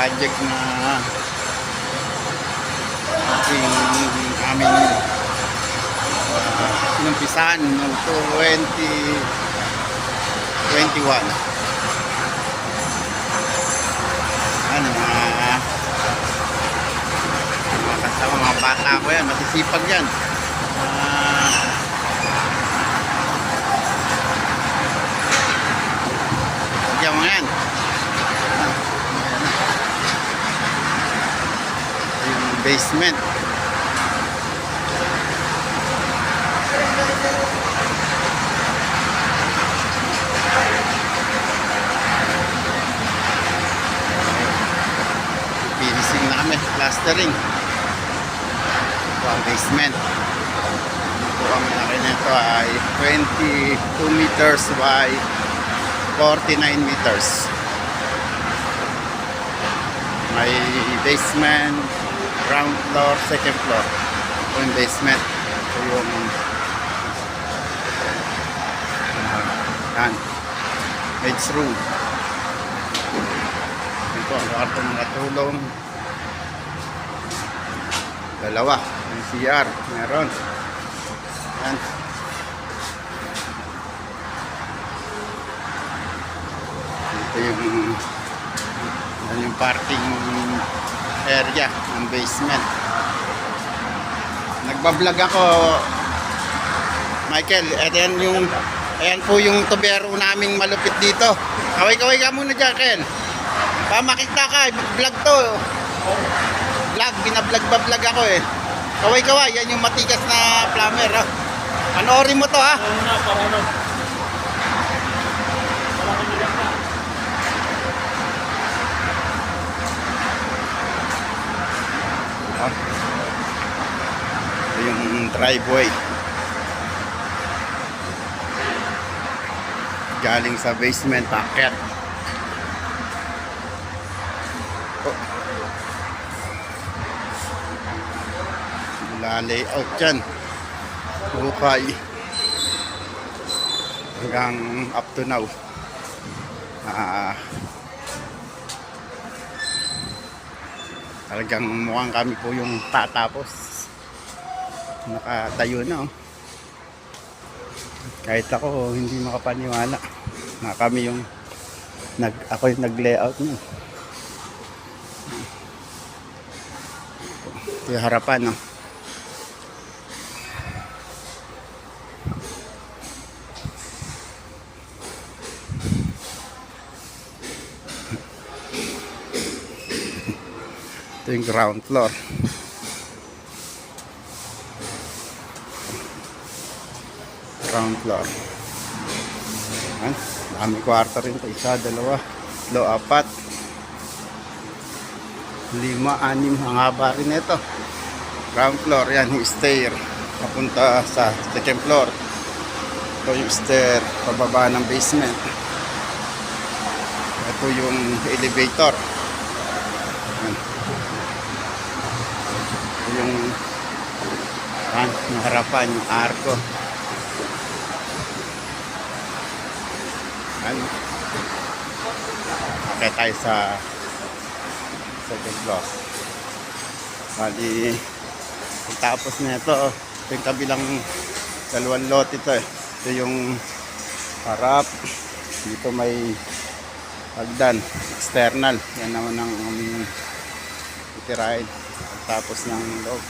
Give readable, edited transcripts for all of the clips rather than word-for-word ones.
project na aming sinumpisan noong 2021. Ano, mga kasama, mga bata ko yan, masisipag yan. Yan mga yan. Yung basement. Finishing na kami, plastering. Ito ang basement. Ito ang laki nito ay 22 meters by 49 meters. May basement, ground floor, second floor. Ito yung basement. Ito yung yan, maid's room. Ito ang kwarto ng katulong. Dalawa, yung CR meron. Yan. Ito yung parking area ng basement. Nagbablog ako, Michael. Ayan po yung tubero naming malupit dito. Kaway-kaway ka muna dyan, Ken. Pamakita ka, vlog to. Vlog, binablog-bablog ako eh. Kaway-kaway, yan yung matigas na plumber. Oh. Panoorin mo to ha. Ito yung driveway. Galing sa basement, packet. Oh. Layout dyan. Bukay. Hanggang up to now. Talagang mukhang kami po yung tatapos. Nakatayo na oh. Kahit ako hindi makapaniwala na kami yung ako yung nag-layout niyo. Ito yung harapan no. Ito yung ground floor. Ground floor. Ayan. Dami kwarto rin ito. 1, 2, 3, 4, 5, 6. Ang haba rin ito. Ground floor. Yan yung stair. Papunta sa second floor. Ito yung stair. Pababa ng basement. Ito yung elevator. Ayan. Ito yung harapan, yung arko. Ano? Okay tayo sa second floor. Bali, tapos na ito, ito yung kabilang dalawang lot ito eh. Ito yung harap. Dito may hagdan, external. Yan naman ang aming itirahin. Tapos ng loob.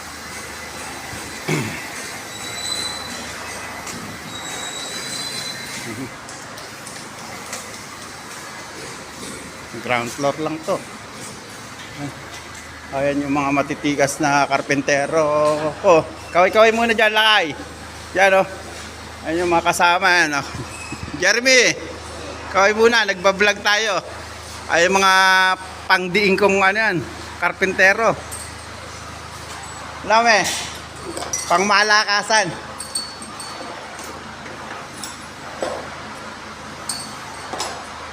Ground floor lang to. Ayan yung mga matitigas na karpentero. Oh, kaway-kaway muna dyan, lakay. Yan oh. Ayan yung mga kasama. Yan, oh. Jeremy, kaway muna, nagbablog tayo. Ayan mga pangdiing kong ano yan, karpentero. Alam eh, pang malakasan.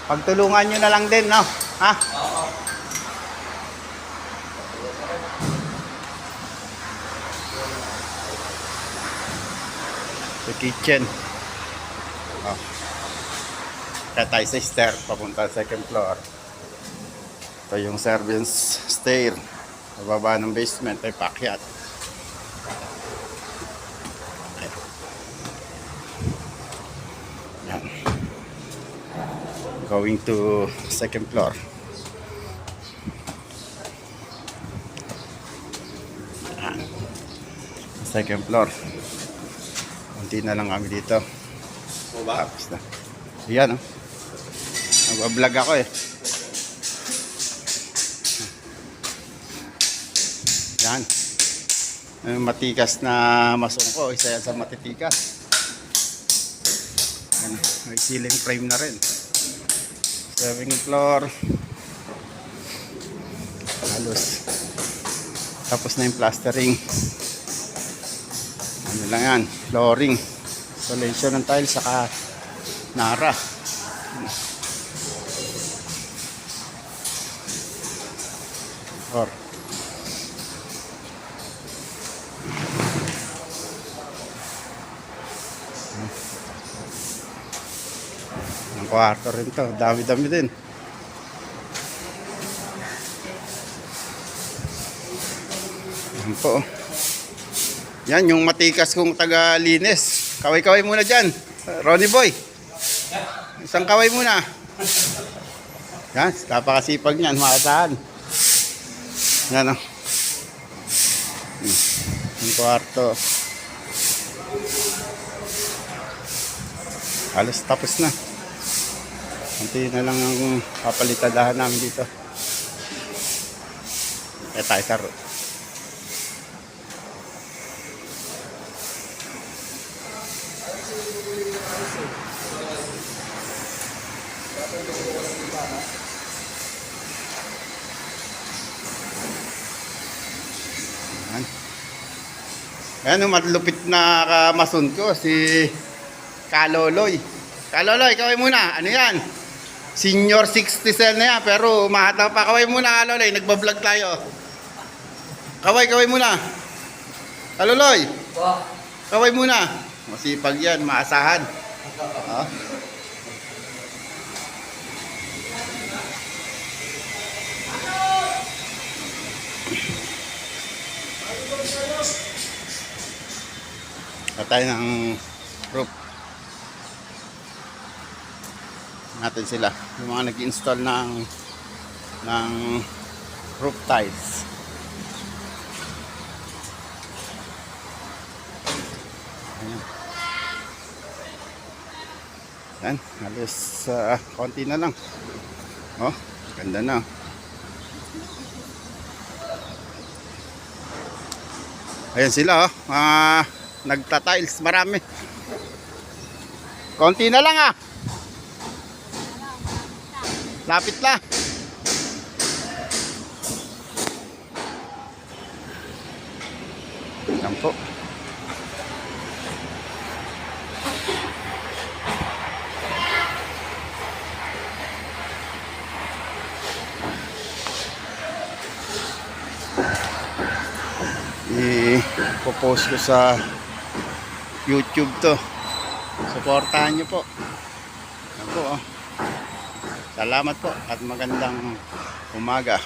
Pagtulungan nyo na lang din, no? Ha? Oo. The kitchen. Oh. Kaya tayo sa stair, papunta sa second floor. Ito yung servants stair. Sa baba ng basement ay paakyat. Yan. Going to second floor. Yan. Second floor. Kunti na lang kami dito. Tapos na. Yan, oh. Nag-vlog ako eh. Yan. Yung matikas na masungko, isa yan sa matitikas. Yan. May ceiling frame na rin. 7th floor. Halos. Tapos na yung plastering. Ano lang yan, flooring. Installation ng tiles saka nara. Or ang kwarto rin to, dami-dami din. Yan po. Yan yung matikas kong taga-linis. Kaway-kaway muna dyan, Ronnie Boy. Isang kaway muna. Yan, kapakasipag niyan, maasahan. Yan, oh. Yung kwarto. Halos tapos na. Kunti na lang ang papalitadahan namin dito. Kaya tayo sa road. Ayan yung malupit na kamason ko, si Kaloloy. Kaloloy, kaway muna. Ano yan? Senior 60 na yan, pero umahataw pa. Kaway muna, Kaloloy. Nagbablog tayo. Kaway muna. Kaloloy. Kaway muna. Masipag yan, maasahan. Oh. Patay ng roof. Natin sila. Yung mga nag-install ng roof tiles. Ayan. Yan. Halos konti na lang. Oh, ganda na. Ayan sila, oh. Nagta-tiles, marami. Konti na lang, ah. Lapit na. Yan po. I-post ko sa YouTube to. Suportahan nyo po. Yan po, oh. Salamat po at magandang umaga.